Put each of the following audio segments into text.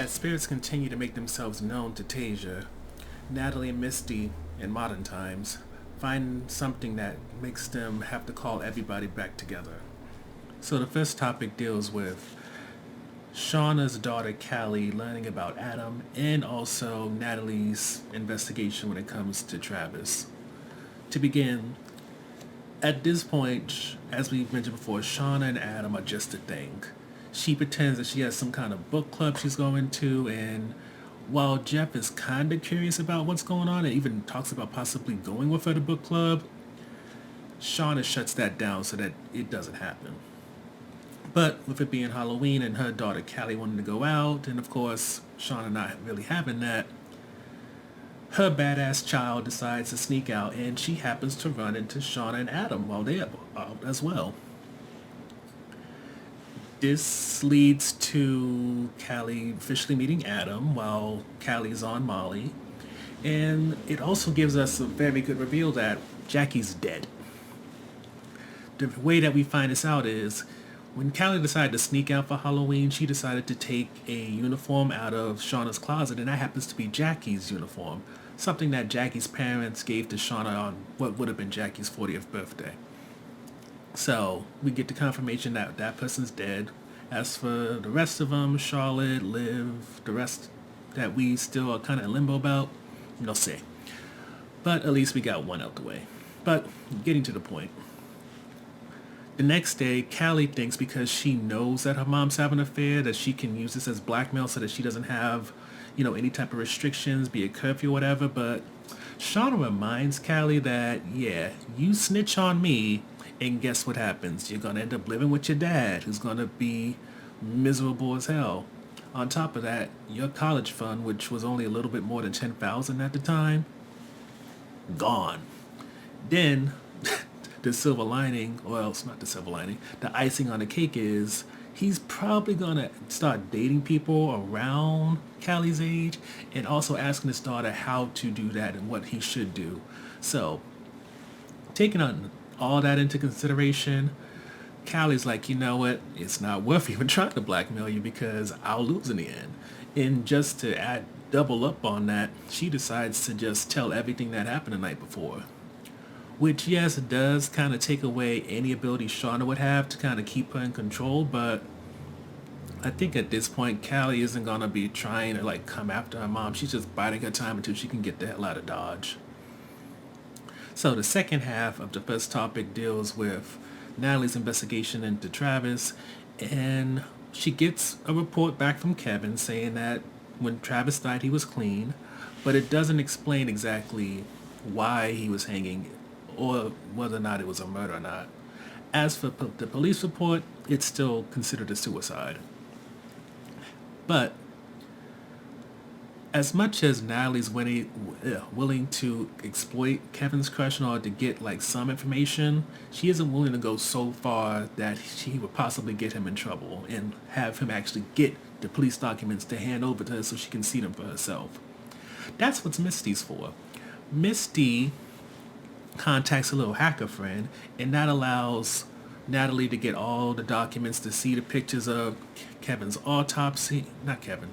As spirits continue to make themselves known to Tasia, Natalie and Misty, in modern times, find something that makes them have to call everybody back together. So the first topic deals with Shauna's daughter Callie learning about Adam and also Natalie's investigation when it comes to Travis. To begin, at this point, as we mentioned before, Shauna and Adam are just a thing. She pretends that she has some kind of book club she's going to, and while Jeff is kind of curious about what's going on and even talks about possibly going with her to book club, Shauna shuts that down so that it doesn't happen. But with it being Halloween and her daughter Callie wanting to go out, and of course Shauna not really having that, her badass child decides to sneak out, and she happens to run into Shauna and Adam while they're out as well. This leads to Callie officially meeting Adam while Callie's on Molly. And it also gives us a very good reveal that Jackie's dead. The way that we find this out is when Callie decided to sneak out for Halloween, she decided to take a uniform out of Shauna's closet, and that happens to be Jackie's uniform. Something that Jackie's parents gave to Shauna on what would have been Jackie's 40th birthday. So we get the confirmation that that person's dead. As for the rest of them, Charlotte, Liv, the rest that we still are kind of in limbo about, no say. But at least we got one out the way. But getting to the point. The next day, Callie thinks because she knows that her mom's having an affair that she can use this as blackmail so that she doesn't have, any type of restrictions, be it curfew or whatever. But Shauna reminds Callie that, yeah, you snitch on me, and guess what happens? You're going to end up living with your dad, who's going to be miserable as hell. On top of that, your college fund, which was only a little bit more than $10,000 at the time, gone. Then, the silver lining, well, it's not the silver lining, the icing on the cake is he's probably going to start dating people around Callie's age and also asking his daughter how to do that and what he should do. So, taking on all that into consideration, Callie's like, you know what, it's not worth even trying to blackmail you because I'll lose in the end. And just to add double up on that, she decides to just tell everything that happened the night before. Which, yes, does kind of take away any ability Shauna would have to kind of keep her in control, but I think at this point, Callie isn't going to be trying to come after her mom. She's just biding her time until she can get the hell out of Dodge. So the second half of the first topic deals with Natalie's investigation into Travis, and she gets a report back from Kevin saying that when Travis died he was clean, but it doesn't explain exactly why he was hanging or whether or not it was a murder or not. As for the police report, it's still considered a suicide. But as much as Natalie's willing to exploit Kevin's crush in order to get some information, she isn't willing to go so far that she would possibly get him in trouble and have him actually get the police documents to hand over to her so she can see them for herself. That's what Misty's for. Misty contacts a little hacker friend, and that allows Natalie to get all the documents to see the pictures of Kevin's autopsy, not Kevin,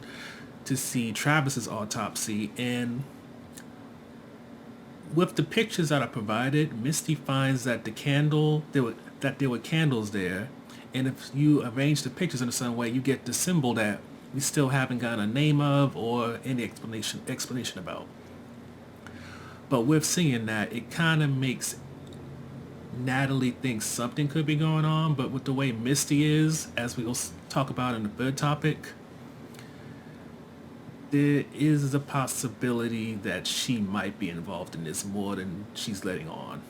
to see Travis's autopsy, and with the pictures that are provided, Misty finds that there were candles there, and if you arrange the pictures in a certain way, you get the symbol that we still haven't gotten a name of or any explanation about. But with seeing that, it kind of makes Natalie think something could be going on, but with the way Misty is, as we will talk about in the third topic, there is a possibility that she might be involved in this more than she's letting on.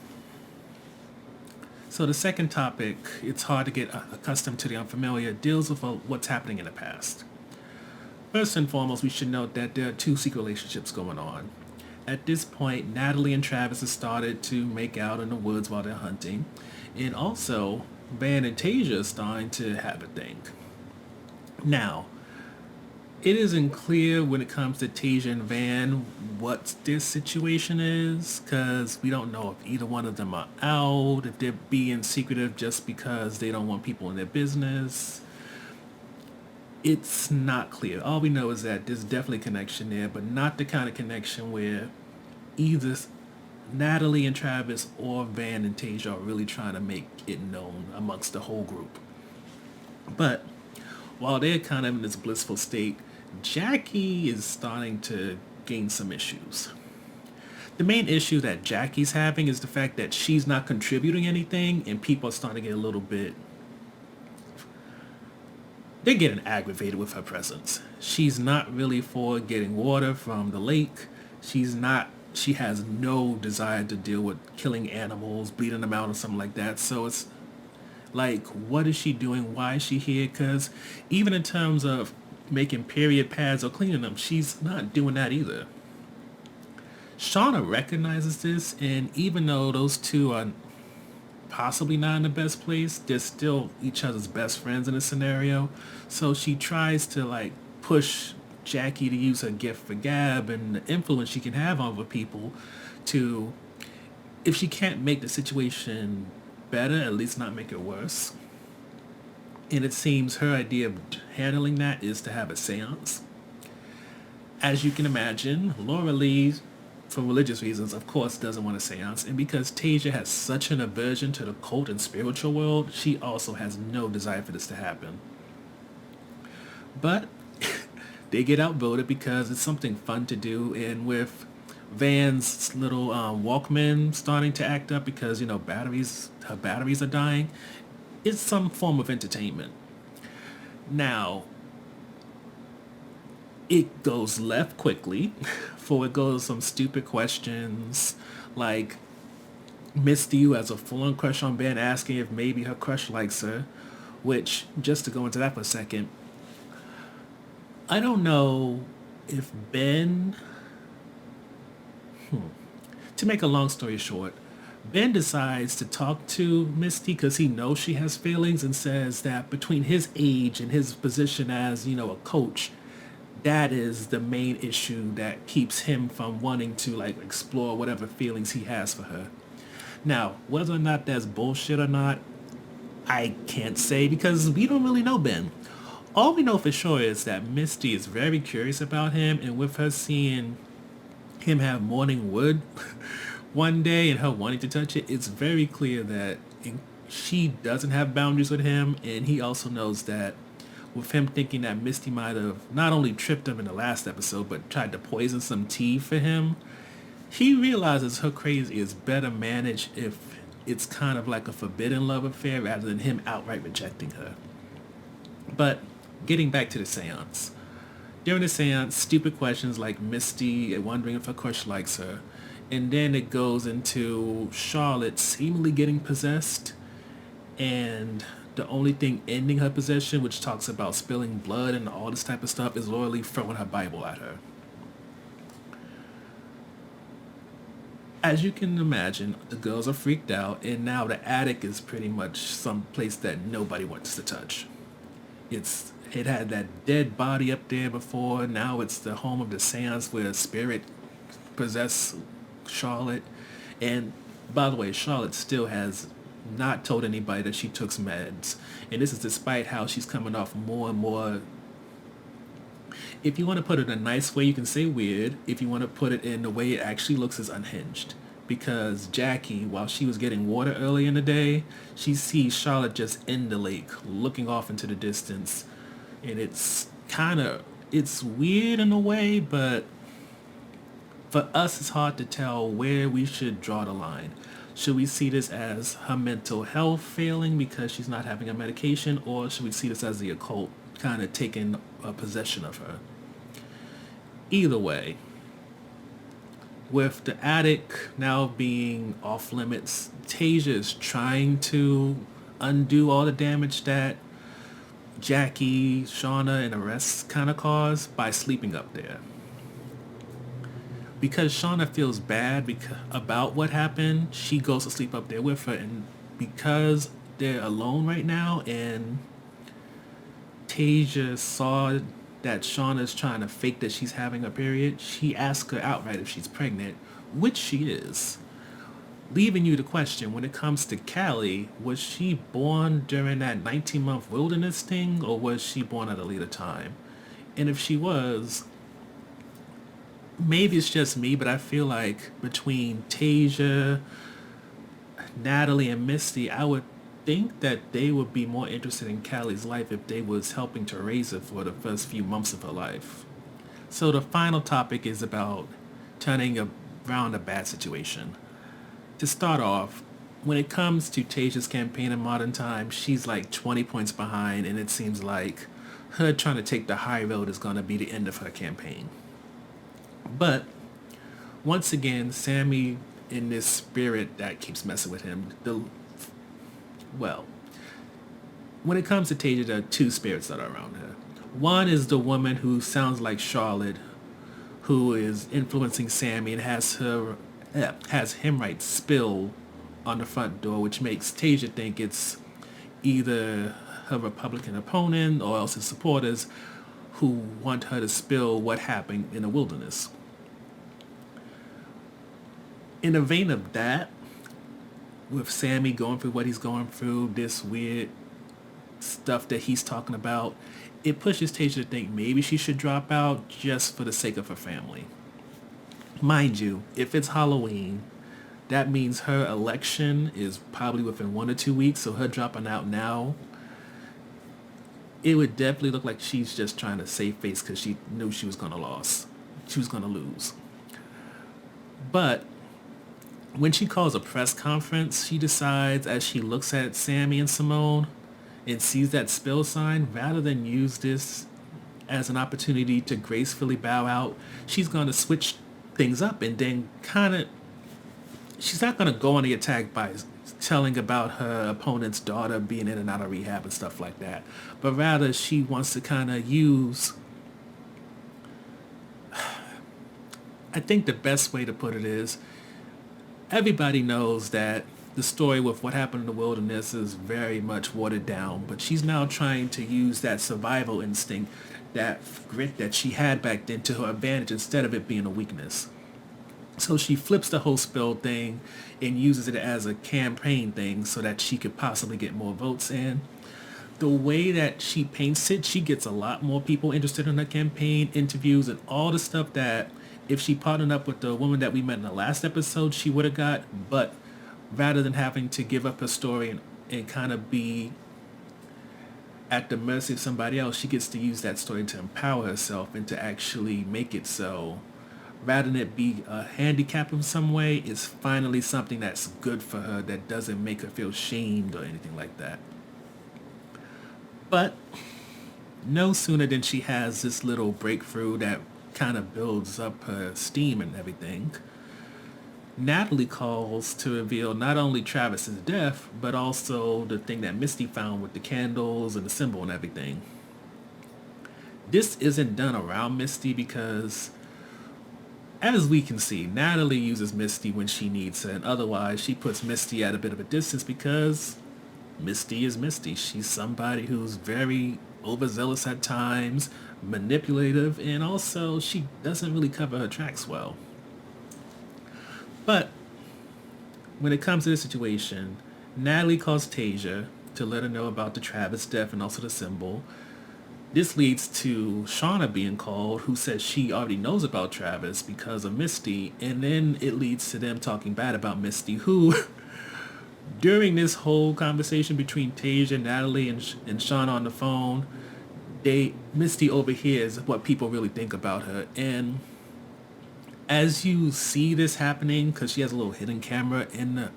So the second topic, it's hard to get accustomed to the unfamiliar, deals with what's happening in the past. First and foremost, we should note that there are two secret relationships going on. At this point, Natalie and Travis have started to make out in the woods while they're hunting, and also Van and Tasia are starting to have a thing. Now, it isn't clear when it comes to Tasia and Van what their situation is, because we don't know if either one of them are out, if they're being secretive just because they don't want people in their business. It's not clear. All we know is that there's definitely a connection there, but not the kind of connection where either Natalie and Travis or Van and Tasia are really trying to make it known amongst the whole group. But while they're kind of in this blissful state, Jackie is starting to gain some issues. The main issue that Jackie's having is the fact that she's not contributing anything, and people are starting to get a little bit. They're getting aggravated with her presence. She's not really for getting water from the lake. She's not. She has no desire to deal with killing animals, bleeding them out, or something like that. So it's like, what is she doing? Why is she here? Because even in terms of making period pads or cleaning them, she's not doing that either. Shauna recognizes this, and even though those two are possibly not in the best place, they're still each other's best friends in this scenario. So she tries to like push Jackie to use her gift for gab and the influence she can have over people to, if she can't make the situation better, at least not make it worse. And it seems her idea of handling that is to have a seance. As you can imagine, Laura Lee, for religious reasons, of course, doesn't want a seance. And because Tasia has such an aversion to the cult and spiritual world, she also has no desire for this to happen. But they get outvoted because it's something fun to do. And with Van's little Walkman starting to act up because, her batteries are dying, it's some form of entertainment. Now, it goes left quickly, for it goes some stupid questions like Misty, who has a full-on crush on Ben, asking if maybe her crush likes her, which, just to go into that for a second, I don't know if Ben... To make a long story short, Ben decides to talk to Misty because he knows she has feelings and says that between his age and his position as, a coach, that is the main issue that keeps him from wanting to explore whatever feelings he has for her. Now, whether or not that's bullshit or not, I can't say because we don't really know Ben. All we know for sure is that Misty is very curious about him, and with her seeing him have morning wood one day and her wanting to touch it, it's very clear that she doesn't have boundaries with him, and he also knows that with him thinking that Misty might have not only tripped him in the last episode, but tried to poison some tea for him, he realizes her crazy is better managed if it's kind of like a forbidden love affair rather than him outright rejecting her. But getting back to the seance. During the seance, stupid questions like Misty wondering if her crush likes her, and then it goes into Charlotte seemingly getting possessed, and the only thing ending her possession, which talks about spilling blood and all this type of stuff, is Laura Lee throwing her Bible at her. As you can imagine, the girls are freaked out, and now the attic is pretty much some place that nobody wants to touch. It had that dead body up there before. Now it's the home of the seance where a spirit possessed Charlotte. And by the way, Charlotte still has not told anybody that she took meds. And this is despite how she's coming off more and more. If you want to put it in a nice way, you can say weird. If you want to put it in the way it actually looks, is unhinged. Because Jackie, while she was getting water early in the day, she sees Charlotte just in the lake, looking off into the distance. And it's weird in a way, but for us, it's hard to tell where we should draw the line. Should we see this as her mental health failing because she's not having a medication, or should we see this as the occult kind of taking possession of her? Either way, with the attic now being off limits, Tasia is trying to undo all the damage that Jackie, Shauna, and the rest kind of caused by sleeping up there. Because Shauna feels bad about what happened, she goes to sleep up there with her, and because they're alone right now, and Tasia saw that Shauna's trying to fake that she's having a period, she asks her outright if she's pregnant, which she is. leaving you to question, when it comes to Callie, was she born during that 19-month wilderness thing, or was she born at a later time? And if she was, maybe it's just me, but I feel like between Tasia, Natalie, and Misty, I would think that they would be more interested in Callie's life if they was helping to raise her for the first few months of her life. So the final topic is about turning around a bad situation. To start off, when it comes to Tasia's campaign in modern times, she's like 20 points behind, and it seems like her trying to take the high road is going to be the end of her campaign. But once again, Sammy, in this spirit that keeps messing with him, well, when it comes to Tasia, there are two spirits that are around her. One is the woman who sounds like Charlotte, who is influencing Sammy and has him write "spill" on the front door, which makes Tasia think it's either her Republican opponent or else his supporters who want her to spill what happened in the wilderness. In the vein of that, with Sammy going through what he's going through, this weird stuff that he's talking about, it pushes Tasia to think maybe she should drop out just for the sake of her family. Mind you, if it's Halloween, that means her election is probably within 1 or 2 weeks, so her dropping out now, it would definitely look like she's just trying to save face because she knew she was going to lose. She was going to lose. But when she calls a press conference, she decides, as she looks at Sammy and Simone and sees that spill sign, rather than use this as an opportunity to gracefully bow out, she's going to switch things up and then she's not going to go on the attack by telling about her opponent's daughter being in and out of rehab and stuff like that. But rather, she wants to kind of use, I think the best way to put it is, everybody knows that the story with what happened in the wilderness is very much watered down, but she's now trying to use that survival instinct, that grit that she had back then, to her advantage instead of it being a weakness. So she flips the whole spill thing and uses it as a campaign thing so that she could possibly get more votes in. The way that she paints it, she gets a lot more people interested in her campaign, interviews, and all the stuff that if she partnered up with the woman that we met in the last episode, she would have got. But rather than having to give up her story and kind of be at the mercy of somebody else, she gets to use that story to empower herself and to actually make it so, rather than it be a handicap in some way, it's finally something that's good for her, that doesn't make her feel shamed or anything like that. But no sooner than she has this little breakthrough that kind of builds up her steam and everything, Natalie calls to reveal not only Travis's death, but also the thing that Misty found with the candles and the symbol and everything. This isn't done around Misty because, as we can see, Natalie uses Misty when she needs her, and otherwise she puts Misty at a bit of a distance because Misty is Misty. She's somebody who's very overzealous at times, manipulative, and also she doesn't really cover her tracks well. But when it comes to this situation, Natalie calls Tasia to let her know about the Travis death and also the symbol. This leads to Shauna being called, who says she already knows about Travis because of Misty, and then it leads to them talking bad about Misty, who during this whole conversation between Tasia, Natalie, and Shauna on the phone, Misty overhears what people really think about her. And as you see this happening, because she has a little hidden camera in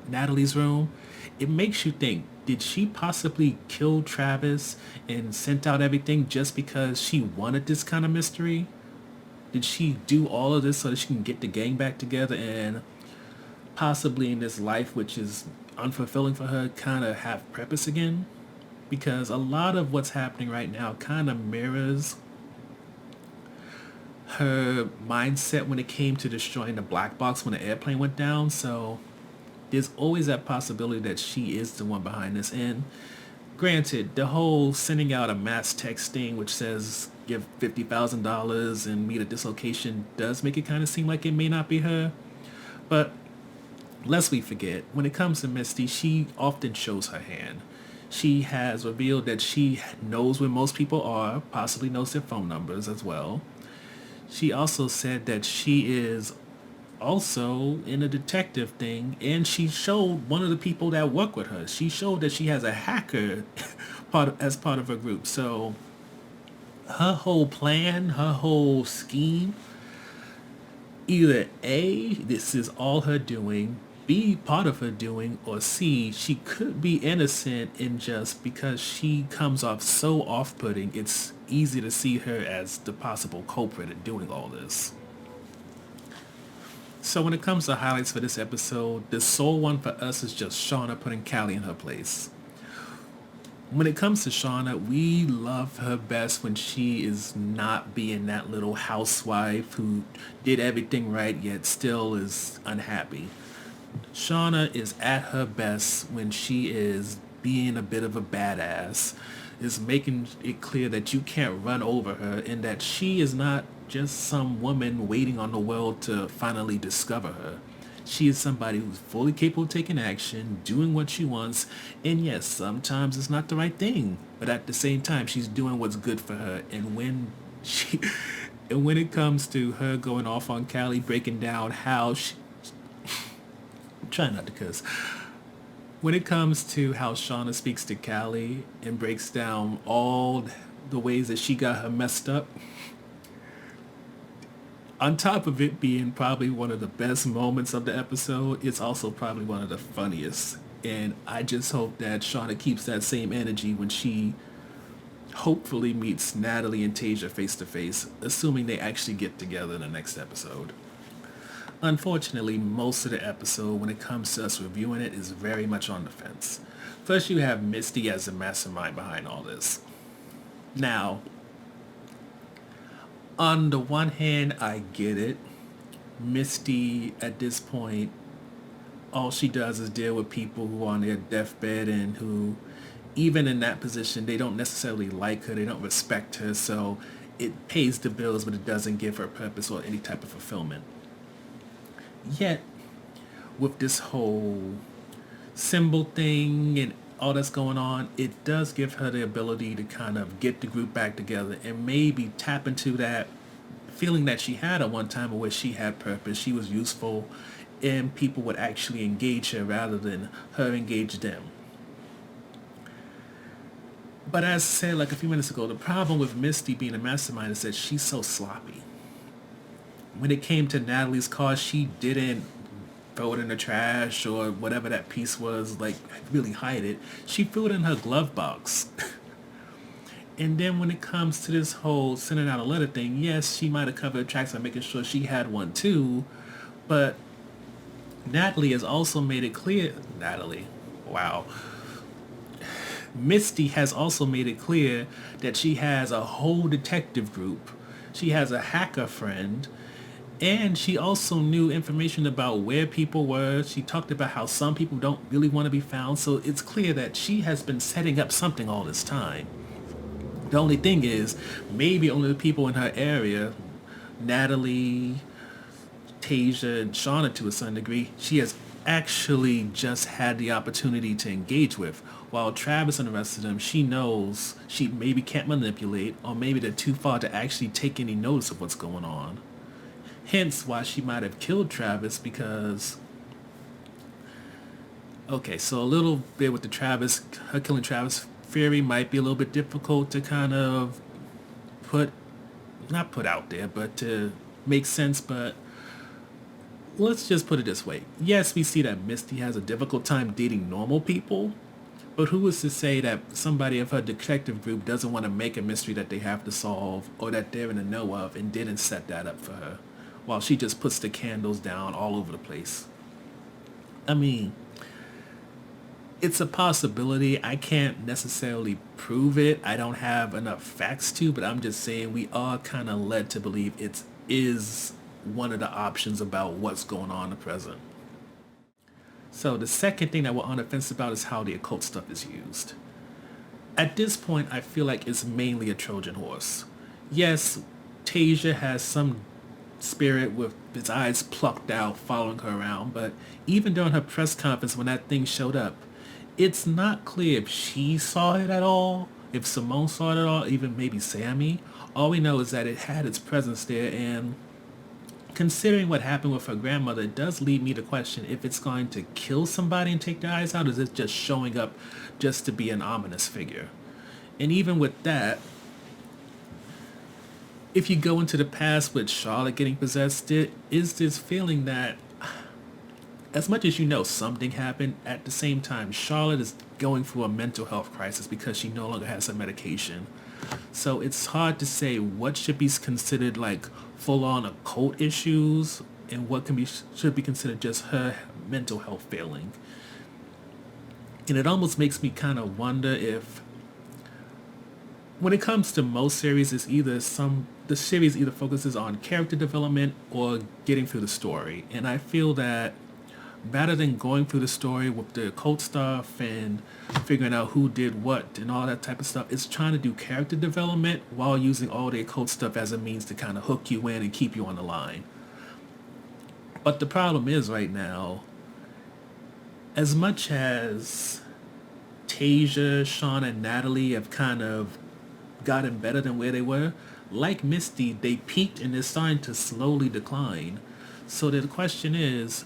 Natalie's room, it makes you think, did she possibly kill Travis and sent out everything just because she wanted this kind of mystery? Did she do all of this so that she can get the gang back together and possibly in this life, which is unfulfilling for her, kind of have purpose again? Because a lot of what's happening right now kind of mirrors her mindset when it came to destroying the black box when the airplane went down. So there's always that possibility that she is the one behind this. And granted, the whole sending out a mass text thing which says give $50,000 and meet at this location does make it kind of seem like it may not be her. But lest we forget, when it comes to Misty, she often shows her hand. She has revealed that she knows where most people are, possibly knows their phone numbers as well. She also said that she is also in a detective thing, and she showed one of the people that work with her. She showed that she has a hacker as part of her group. So her whole plan, her whole scheme, either A, this is all her doing, B, part of her doing, or C, she could be innocent in just because she comes off so off-putting, it's easy to see her as the possible culprit in doing all this. So when it comes to highlights for this episode, the sole one for us is just Shauna putting Callie in her place. When it comes to Shauna, we love her best when she is not being that little housewife who did everything right yet still is unhappy. Shauna is at her best when she is being a bit of a badass, is making it clear that you can't run over her and that she is not just some woman waiting on the world to finally discover her. She is somebody who's fully capable of taking action, doing what she wants, and yes, sometimes it's not the right thing, but at the same time, she's doing what's good for her. And when it comes to her going off on Callie, breaking down how she, I'm trying not to cuss. When it comes to how Shauna speaks to Callie and breaks down all the ways that she got her messed up, on top of it being probably one of the best moments of the episode, it's also probably one of the funniest. And I just hope that Shauna keeps that same energy when she hopefully meets Natalie and Taissa face to face, assuming they actually get together in the next episode. Unfortunately, most of the episode, when it comes to us reviewing it, is very much on the fence. First, you have Misty as the mastermind behind all this. Now, on the one hand, I get it. Misty, at this point, all she does is deal with people who are on their deathbed and who, even in that position, they don't necessarily like her, they don't respect her, so it pays the bills, but it doesn't give her purpose or any type of fulfillment. Yet, with this whole symbol thing and all that's going on, it does give her the ability to kind of get the group back together and maybe tap into that feeling that she had at one time where she had purpose, she was useful, and people would actually engage her rather than her engage them. But as I said like a few minutes ago, the problem with Misty being a mastermind is that she's so sloppy. When it came to Natalie's car, she didn't throw it in the trash or whatever that piece was, like really hide it. She threw it in her glove box. And then when it comes to this whole sending out a letter thing, yes, she might have covered her tracks by making sure she had one too, but Natalie has also made it clear, Misty has also made it clear that she has a whole detective group. She has a hacker friend. And she also knew information about where people were. She talked about how some people don't really want to be found. So it's clear that she has been setting up something all this time. The only thing is, maybe only the people in her area, Natalie, Taissa, and Shauna to a certain degree, she has actually just had the opportunity to engage with. While Travis and the rest of them, she knows she maybe can't manipulate, or maybe they're too far to actually take any notice of what's going on. Hence why she might have killed Travis because... Okay, so a little bit with her killing Travis theory might be a little bit difficult to kind of not put out there, but to make sense, but let's just put it this way. Yes, we see that Misty has a difficult time dating normal people, but who is to say that somebody of her detective group doesn't want to make a mystery that they have to solve or that they're in the know of and didn't set that up for her, while she just puts the candles down all over the place. I mean, it's a possibility. I can't necessarily prove it. I don't have enough facts to, but I'm just saying we are kind of led to believe it is one of the options about what's going on in the present. So the second thing that we're on the fence about is how the occult stuff is used. At this point, I feel like it's mainly a Trojan horse. Yes, Taissa has some spirit with his eyes plucked out following her around. But even during her press conference when that thing showed up, it's not clear if she saw it at all, if Simone saw it at all, even maybe Sammy. All we know is that it had its presence there, and considering what happened with her grandmother, it does lead me to question if it's going to kill somebody and take their eyes out, or is it just showing up just to be an ominous figure? And even with that, if you go into the past with Charlotte getting possessed, it is this feeling that as much as you know something happened, at the same time, Charlotte is going through a mental health crisis because she no longer has her medication. So it's hard to say what should be considered like full-on occult issues and what should be considered just her mental health failing. And it almost makes me kind of wonder if, when it comes to most series, the series either focuses on character development or getting through the story. And I feel that rather than going through the story with the occult stuff and figuring out who did what and all that type of stuff, it's trying to do character development while using all the occult stuff as a means to kind of hook you in and keep you on the line. But the problem is right now, as much as Taissa, Sean, and Natalie have kind of gotten better than where they were, like Misty, they peaked and they're starting to slowly decline. So the question is,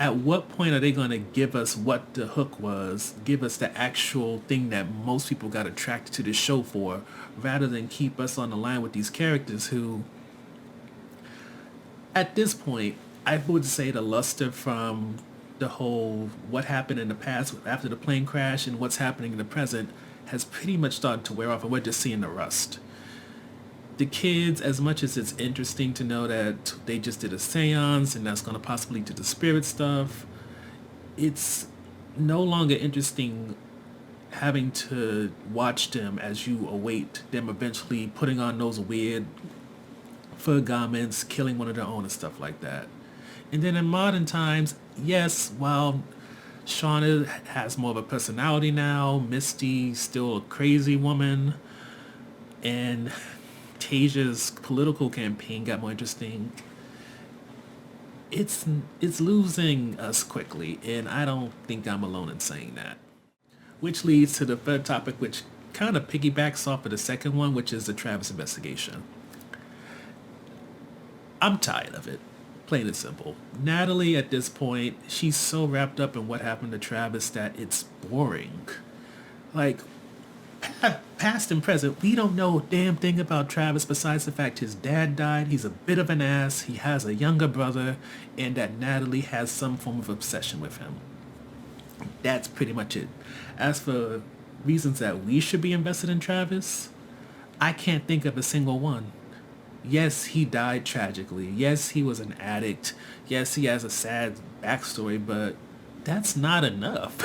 at what point are they going to give us what the hook was, give us the actual thing that most people got attracted to the show for, rather than keep us on the line with these characters who, at this point, I would say the luster from the whole what happened in the past after the plane crash and what's happening in the present has pretty much started to wear off, and we're just seeing the rust. The kids, as much as it's interesting to know that they just did a seance and that's going to possibly do the spirit stuff, it's no longer interesting having to watch them as you await them eventually putting on those weird fur garments, killing one of their own and stuff like that. And then in modern times, yes, while Shauna has more of a personality now, Misty's still a crazy woman, and Tayshia's political campaign got more interesting. It's losing us quickly, and I don't think I'm alone in saying that. Which leads to the third topic, which kind of piggybacks off of the second one, which is the Travis investigation. I'm tired of it, plain and simple. Natalie, at this point, she's so wrapped up in what happened to Travis that it's boring. Like, past and present, we don't know a damn thing about Travis besides the fact his dad died, he's a bit of an ass, he has a younger brother, and that Natalie has some form of obsession with him. That's pretty much it. As for reasons that we should be invested in Travis, I can't think of a single one. Yes, he died tragically. Yes, he was an addict. Yes, he has a sad backstory, but that's not enough.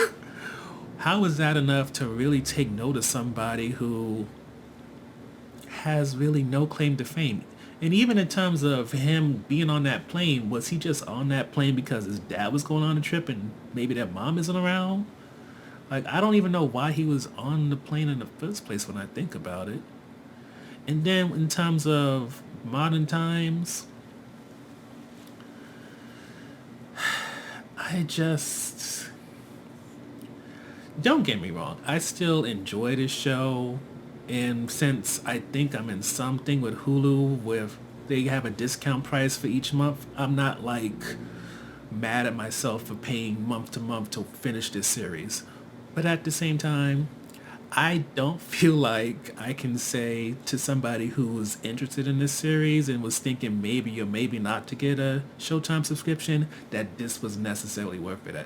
How is that enough to really take note of somebody who has really no claim to fame? And even in terms of him being on that plane, was he just on that plane because his dad was going on a trip and maybe their mom isn't around? Like, I don't even know why he was on the plane in the first place when I think about it. And then in terms of modern times, I just... Don't get me wrong, I still enjoy this show, and since I think I'm in something with Hulu where they have a discount price for each month, I'm not like mad at myself for paying month to month to finish this series. But at the same time, I don't feel like I can say to somebody who was interested in this series and was thinking maybe or maybe not to get a Showtime subscription that this was necessarily worth it.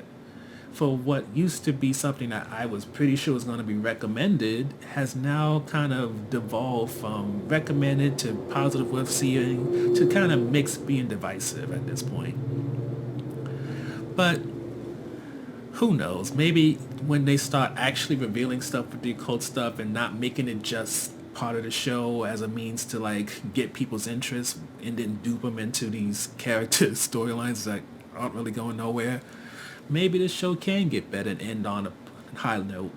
For what used to be something that I was pretty sure was going to be recommended has now kind of devolved from recommended to positive worth seeing to kind of mixed, being divisive at this point. But who knows? Maybe when they start actually revealing stuff with the occult stuff and not making it just part of the show as a means to like get people's interest and then dupe them into these character storylines that aren't really going nowhere, maybe this show can get better and end on a high note.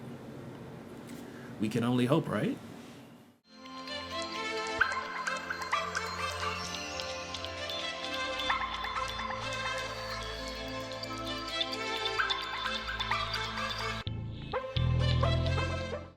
We can only hope, right?